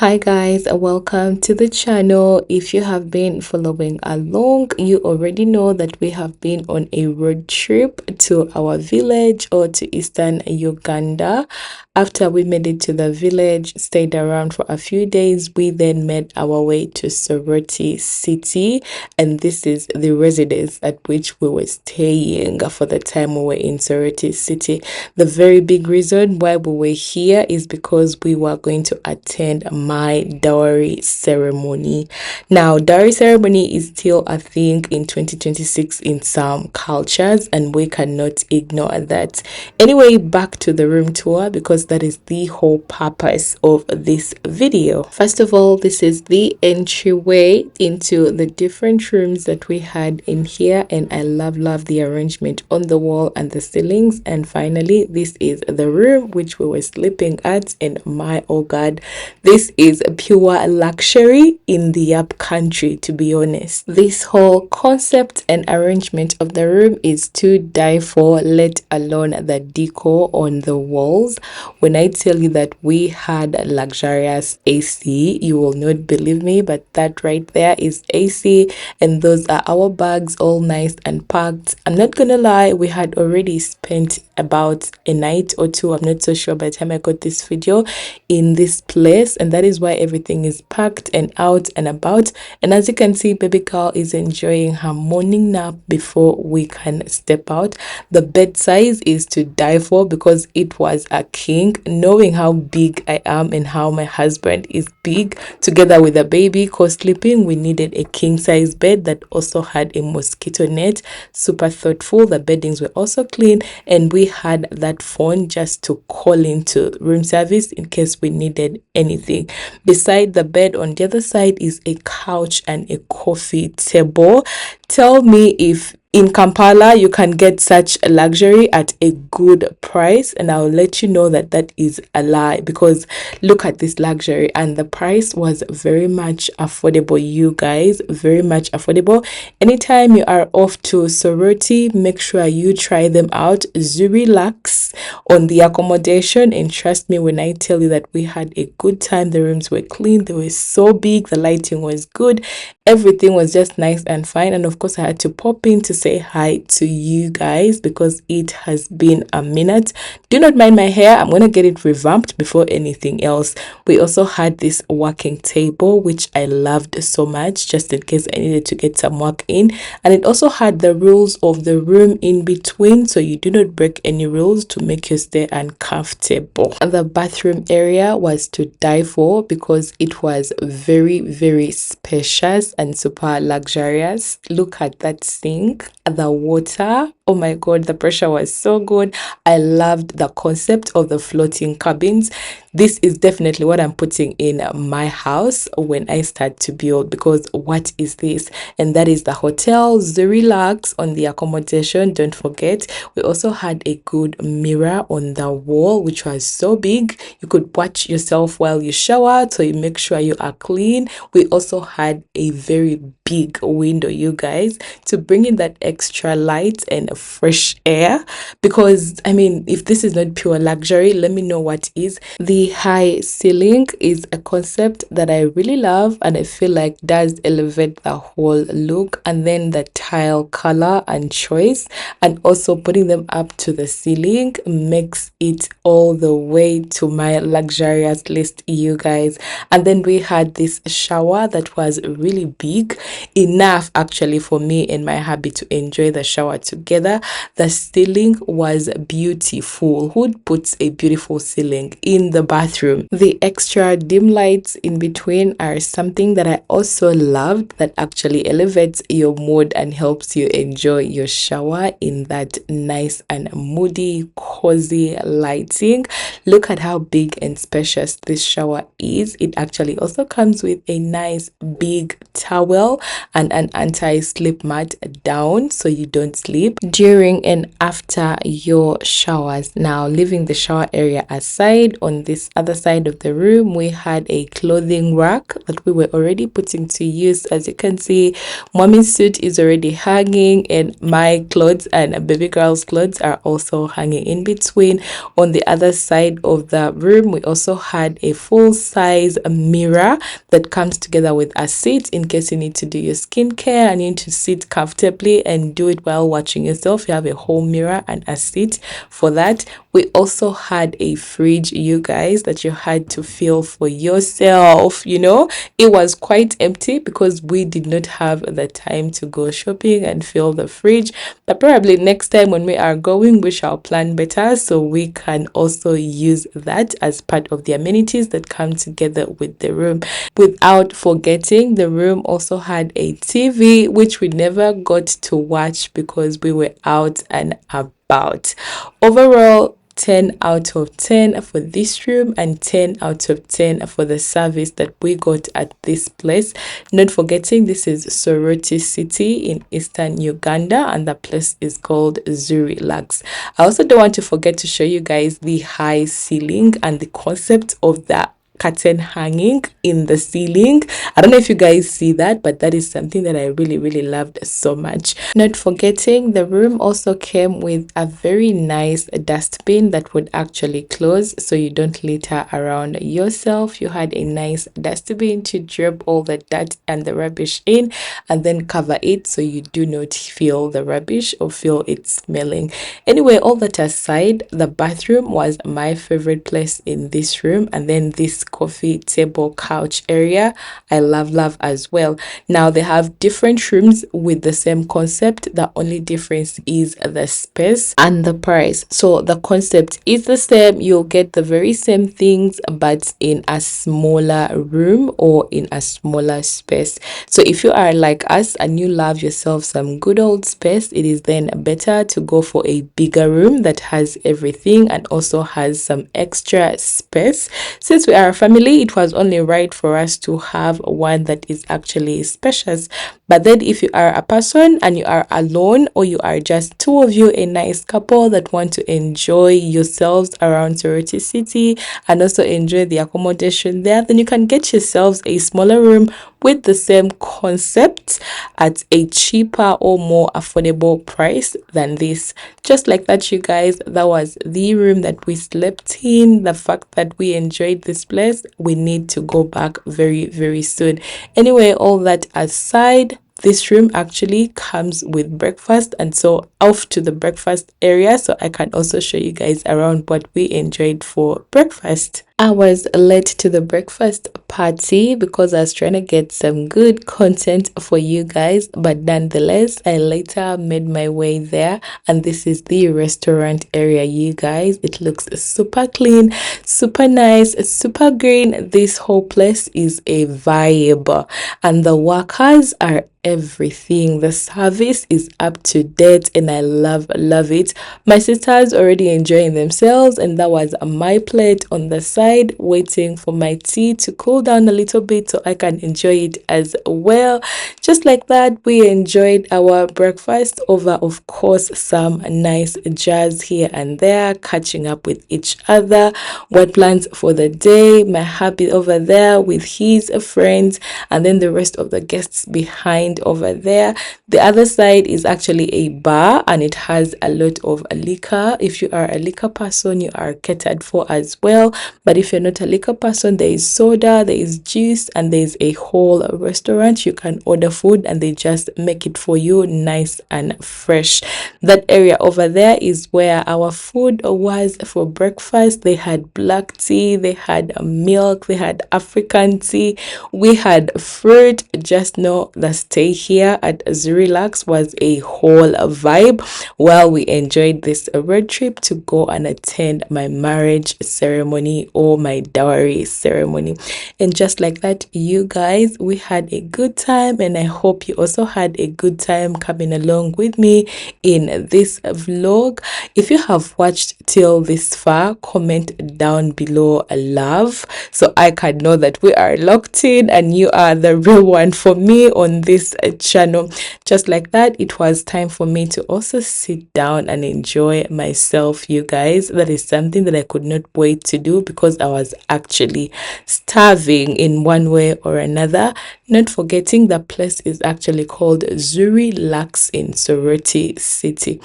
Hi guys, welcome to the channel. If you have been following along, you already know that we have been on a road trip to our village or to eastern Uganda. After we made it to the village, stayed around for a few days, we then made our way to Soroti city, and this is the residence at which we were staying for the time we were in Soroti city. The very big reason why we were here is because we were going to attend my dowry ceremony. Now, dowry ceremony is still a thing in 2026 in some cultures, and we cannot ignore that. Anyway, back to the room tour because that is the whole purpose of this video. First of all, this is the entryway into the different rooms that we had in here, and I love the arrangement on the wall and the ceilings. And finally, this is the room which we were sleeping at, and my oh god, this is pure luxury in the up country, to be honest. This whole concept and arrangement of the room is to die for, let alone the decor on the walls. When I tell you that we had luxurious AC, you will not believe me, but that right there is AC, and those are our bags, all nice and packed. I'm not gonna lie, we had already spent about a night or two, I'm not so sure by the time I got this video, in this place, and that is why everything is packed and out and about. And as you can see, baby girl is enjoying her morning nap before we can step out. The bed size is to die for because it was a king. Knowing how big I am and how my husband is big, together with the baby co-sleeping, we needed a king size bed that also had a mosquito net. Super thoughtful. The beddings were also clean, and we had that phone just to call into room service in case we needed anything. Beside the bed on the other side is a couch and a coffee table. Tell me if in Kampala you can get such a luxury at a good price, and I'll let you know that that is a lie, because look at this luxury and the price was very much affordable, you guys, very much affordable. Anytime you are off to Soroti, make sure you try them out. Relax on the accommodation, and trust me when I tell you that we had a good time. The rooms were clean, they were so big, the lighting was good, everything was just nice and fine. And of course I had to pop in to say hi to you guys because it has been a minute. Do not mind my hair, I'm gonna get it revamped before anything else. We also had this working table which I loved so much, just in case I needed to get some work in, and it also had the rules of the room in between, so you do not break any rules to make you stay uncomfortable. The bathroom area was to die for because it was very spacious and super luxurious. Look at that sink, the water, oh my god, the pressure was so good. I loved the concept of the floating cabins. This is definitely what I'm putting in my house when I start to build, because what is this? And that is the hotel. Relax on the accommodation, don't forget. We also had a good mirror on the wall which was so big you could watch yourself while you shower, so you make sure you are clean. We also had a very big window, you guys, to bring in that extra light and fresh air, because I mean, if this is not pure luxury, let me know what is. The high ceiling is a concept that I really love, and I feel like does elevate the whole look. And then the tile color and choice, and also putting them up to the ceiling, makes it all the way to my luxurious list, you guys. And then we had this shower that was really big, enough actually for me and my hubby to enjoy the shower together. The ceiling was beautiful. Who puts a beautiful ceiling in the bathroom? The extra dim lights in between are something that I also loved, that actually elevates your mood and helps you enjoy your shower in that nice and moody, cozy lighting. Look at how big and spacious this shower is. It actually also comes with a nice big towel and an anti-slip mat down so you don't sleep during and after your showers. Now, leaving the shower area aside, on this this other side of the room, we had a clothing rack that we were already putting to use. As you can see, mommy's suit is already hanging, and my clothes and baby girl's clothes are also hanging in between. On the other side of the room, we also had a full-size mirror that comes together with a seat in case you need to do your skincare and you need to sit comfortably and do it while watching yourself. You have a whole mirror and a seat for that. We also had a fridge, you guys, that you had to fill for yourself. It was quite empty because we did not have the time to go shopping and fill the fridge. But probably next time when we are going, we shall plan better so we can also use that as part of the amenities that come together with the room. Without forgetting, the room also had a TV, which we never got to watch because we were out and about. Overall, 10 out of 10 for this room and 10 out of 10 for the service that we got at this place. Not forgetting, this is Soroti city in eastern Uganda, and the place is called Zurilax. I also don't want to forget to show you guys the high ceiling and the concept of the curtain hanging in the ceiling. I don't know if you guys see that, but that is something that I really loved so much. Not forgetting, the room also came with a very nice dustbin that would actually close so you don't litter around yourself. You had a nice dustbin to drop all the dirt and the rubbish in and then cover it so you do not feel the rubbish or feel it smelling. Anyway, all that aside, the bathroom was my favorite place in this room, and then this coffee table couch area I love as well. Now they have different rooms with the same concept. The only difference is the space and the price. So the concept is the same. You'll get the very same things but in a smaller room or in a smaller space. So if you are like us and you love yourself some good old space, it is then better to go for a bigger room that has everything and also has some extra space. Since we are a family, it was only right for us to have one that is actually spacious. But then if you are a person and you are alone, or you are just two of you, a nice couple that want to enjoy yourselves around Soroti city and also enjoy the accommodation there, then you can get yourselves a smaller room with the same concept at a cheaper or more affordable price than this. Just like that, you guys, that was the room that we slept in. The fact that we enjoyed this place, we need to go back very soon. Anyway, all that aside, this room actually comes with breakfast, and so off to the breakfast area so I can also show you guys around what we enjoyed for breakfast. I was late to the breakfast party because I was trying to get some good content for you guys, but nonetheless I later made my way there, and this is the restaurant area, you guys. It looks super clean, super nice, super green. This whole place is a vibe, and the workers are everything. The service is up to date and I love it. My sisters already enjoying themselves, and that was my plate on the side waiting for my tea to cool down a little bit so I can enjoy it as well. Just like that, we enjoyed our breakfast over, of course, some nice jazz here and there, catching up with each other, what plans for the day, my hubby over there with his friends, and then the rest of the guests behind over there. The other side is actually a bar, and it has a lot of liquor. If you are a liquor person, you are catered for as well. But if you're not a liquor person, there is soda, there is juice, and there is a whole restaurant. You can order food and they just make it for you nice and fresh. That area over there is where our food was for breakfast. They had black tea, they had milk, they had African tea, we had fruit. Just know the stay here at Zurilax was a whole vibe while we enjoyed this road trip to go and attend my marriage ceremony or my dowry ceremony. And just like that, you guys, we had a good time, and I hope you also had a good time coming along with me in this vlog. If you have watched till this far, comment down below a love so I can know that we are locked in and you are the real one for me on this channel. Just like that, it was time for me to also sit down and enjoy myself, you guys. That is something that I could not wait to do because because I was actually starving in one way or another. Not forgetting the place is actually called Zuri Laks in Soroti City.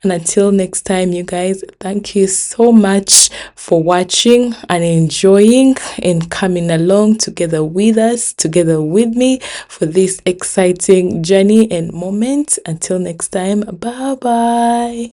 And until next time, you guys, thank you so much for watching and enjoying and coming along together with us, together with me for this exciting journey and moment. Until next time, bye bye.